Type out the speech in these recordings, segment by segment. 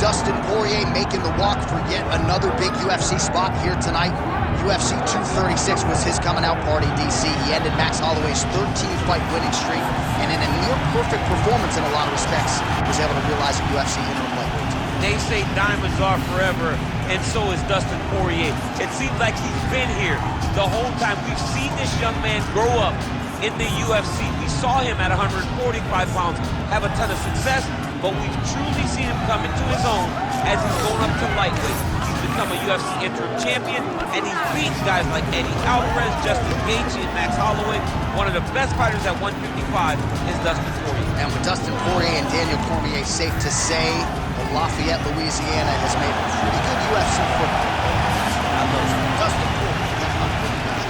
Dustin Poirier making the walk for yet another big UFC spot here tonight. UFC 236 was his coming out party, DC. He ended Max Holloway's 13-fight winning streak, and in a near-perfect performance in a lot of respects, was able to realize a UFC interim lightweight. They say diamonds are forever, and so is Dustin Poirier. It seems like he's been here the whole time. We've seen this young man grow up in the UFC. We saw him at 145 pounds have a ton of success, but we've truly seen him come into his own as he's going up to lightweight. He's become a UFC interim champion, and he's beaten guys like Eddie Alvarez, Justin Gaethje, and Max Holloway. One of the best fighters at 155 is Dustin Poirier. And with Dustin Poirier and Daniel Cormier, safe to say that Lafayette, Louisiana has made a pretty good UFC football. I love Dustin Poirier. That's my favorite.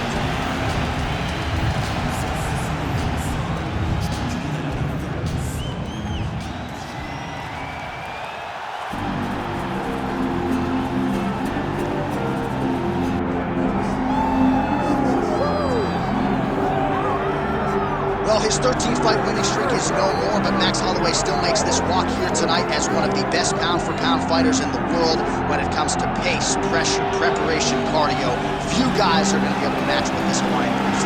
Well, his 13-fight winning streak is no more, but Max Holloway still makes this walk here tonight as one of the best pound-for-pound fighters in the world when it comes to pace, pressure, preparation, cardio. Few guys are going to be able to match what this Hawaiian brings.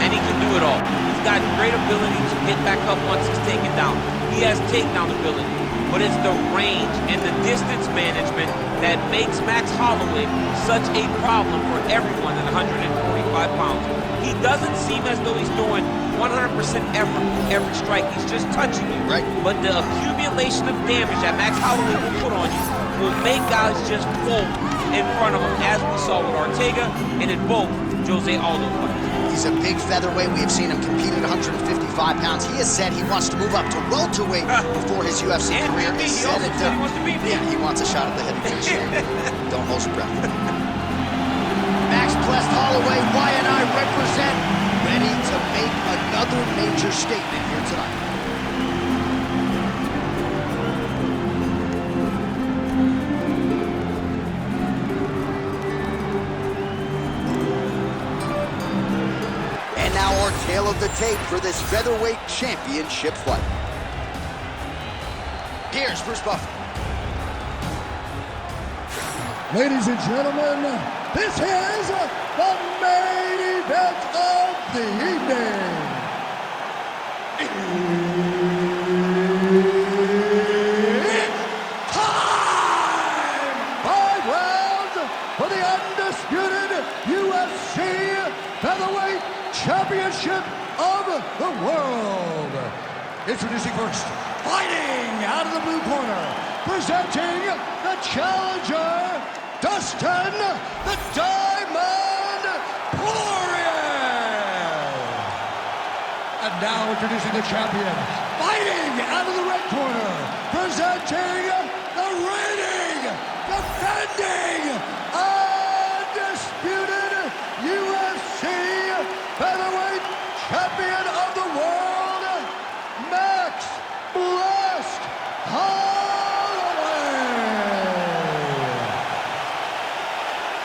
And he can do it all. He's got great ability to get back up once he's taken down. He has takedown ability, but it's the range and the distance management that makes Max Holloway such a problem for everyone at 145 pounds. He doesn't seem as though he's doing 100% effort with every strike. He's just touching you. Right. But the accumulation of damage that Max Holloway will put on you will make guys just fold in front of him, as we saw with Ortega and in both Jose Aldo fights. He's a big featherweight. We have seen him compete at 155 pounds. He has said he wants to move up to welterweight before his UFC career is He also said he wants to beat me. Yeah, he wants a shot at the heavyweight champion. Don't hold your breath. Max blessed Holloway. Y&I represent, ready to make another major statement here tonight. And now our tale of the tape for this featherweight championship fight. Here's Bruce Buffer. Ladies and gentlemen, this is the main event of the evening. It's time! 5 rounds for the undisputed UFC Featherweight Championship of the world. Introducing first, fighting out of the blue corner, presenting the challenger, Dustin the Diamond Poirier. And now introducing the champion, fighting out of the red corner, presenting the reigning, defending, undisputed UFC featherweight champion of the world, Max Blessed Holloway.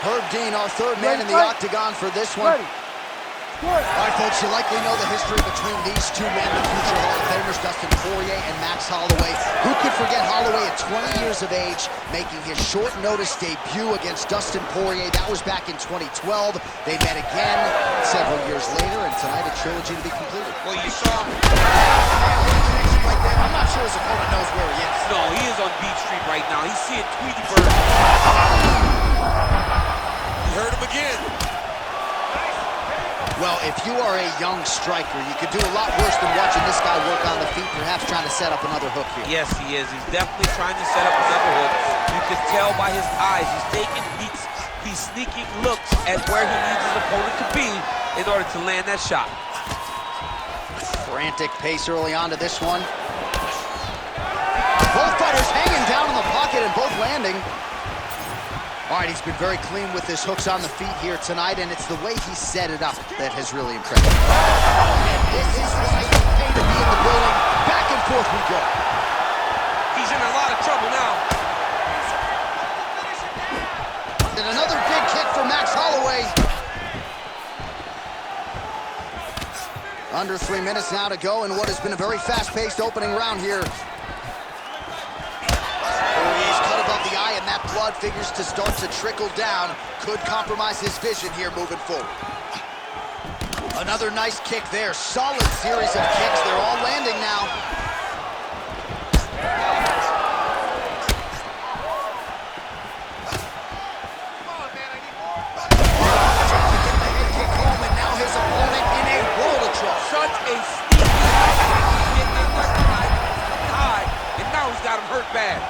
Herb Dean, our third man in the octagon for this one. All right, folks, you likely know the history between these two men, the future Hall of Famers, Dustin Poirier and Max Holloway. Who could forget Holloway at 20 years of age, making his short-notice debut against Dustin Poirier? That was back in 2012. They met again several years later, and tonight a trilogy to be completed. Well, you saw... I'm not sure his opponent knows where he is. No, he is on Beach Street right now. He's seeing Tweety Bird. You heard him again. Well, if you are a young striker, you could do a lot worse than watching this guy work on the feet, perhaps trying to set up another hook here. Yes, he is. He's definitely trying to set up another hook. You can tell by his eyes. He's sneaking looks at where he needs his opponent to be in order to land that shot. Frantic pace early on to this one. Both fighters hanging down in the pocket and both landing. All right, he's been very clean with his hooks on the feet here tonight, and it's the way he set it up that has really impressed me. And this is why you pay to be in the building. Back and forth we go. He's in a lot of trouble now. And another big kick for Max Holloway. Under 3 minutes now to go in what has been a very fast-paced opening round here. Poirier's cut a blood figures to start to trickle down. Could compromise his vision here moving forward. Another nice kick there. Solid series of kicks. They're all landing now. Such a sneaky high, and now he's got him hurt bad.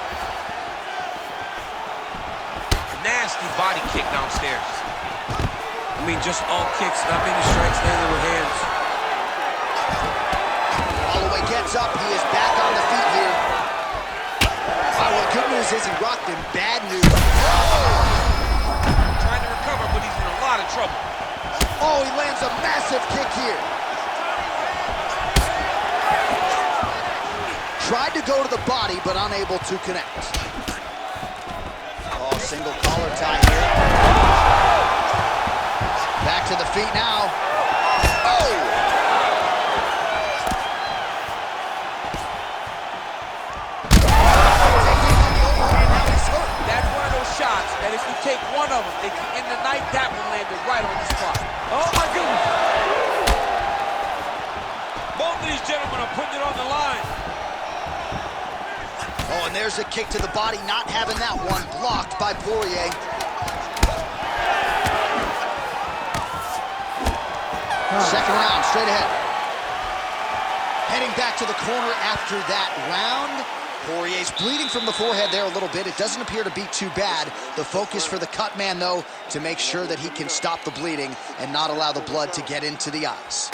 Nasty body kick downstairs. I mean, just all kicks, not many strikes landed with hands. Holloway gets up. He is back on the feet here. Well, good news is he rocked him. Bad news. Oh! Trying to recover, but he's in a lot of trouble. Oh, he lands a massive kick here. Tried to go to the body, but unable to connect. Oh, single collar tie here. Back to the feet now. Oh! That's one of those shots that if you take one of them, in the night, that one landed right on the spot. Oh, my goodness. Both of these gentlemen are putting it on the line. Oh, and there's a kick to the body, not having that one, blocked by Poirier. Second round, straight ahead. Heading back to the corner after that round. Poirier's bleeding from the forehead there a little bit. It doesn't appear to be too bad. The focus for the cut man, though, to make sure that he can stop the bleeding and not allow the blood to get into the eyes.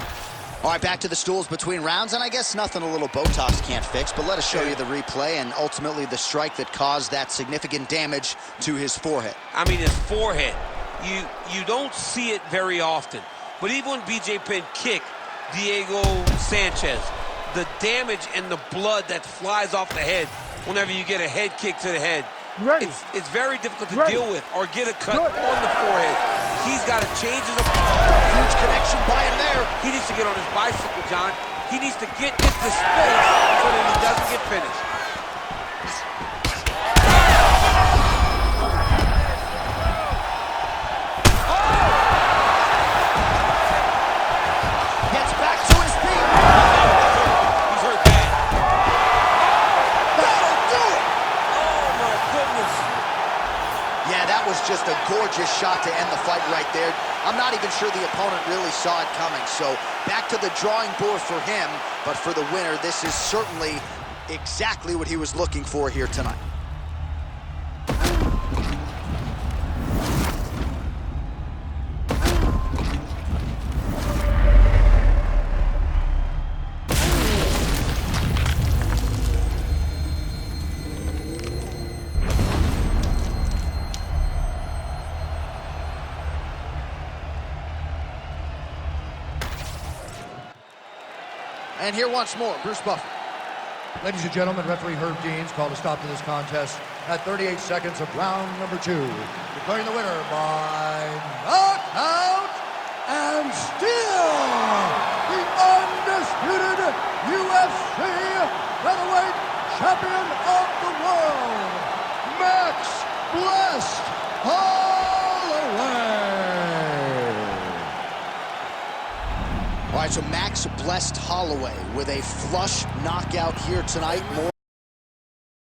All right, back to the stools between rounds, and I guess nothing a little Botox can't fix, but let us show you the replay and ultimately the strike that caused that significant damage to his forehead. I mean, his forehead. You don't see it very often, but even when BJ Penn kicked Diego Sanchez, the damage and the blood that flies off the head whenever you get a head kick to the head, it's very difficult to deal with or get a cut on the forehead. He's got to change his approach. Huge connection by him there. He needs to get on his bicycle, John. He needs to get into space so that he doesn't get finished. Gets back to his feet. He's hurt bad. That'll do it. Oh, my goodness. Yeah, that was just a gorgeous shot to end the fight right there. I'm not even sure the opponent really saw it coming. So back to the drawing board for him, but for the winner, this is certainly exactly what he was looking for here tonight. And here once more, Bruce Buffer. Ladies and gentlemen, referee Herb Deans called a stop to this contest at 38 seconds of round number 2, declaring the winner by knockout and still the undisputed UFC featherweight champion of the world, Max Blessed Holloway. All right, so Max Blessed Holloway with a flush knockout here tonight. More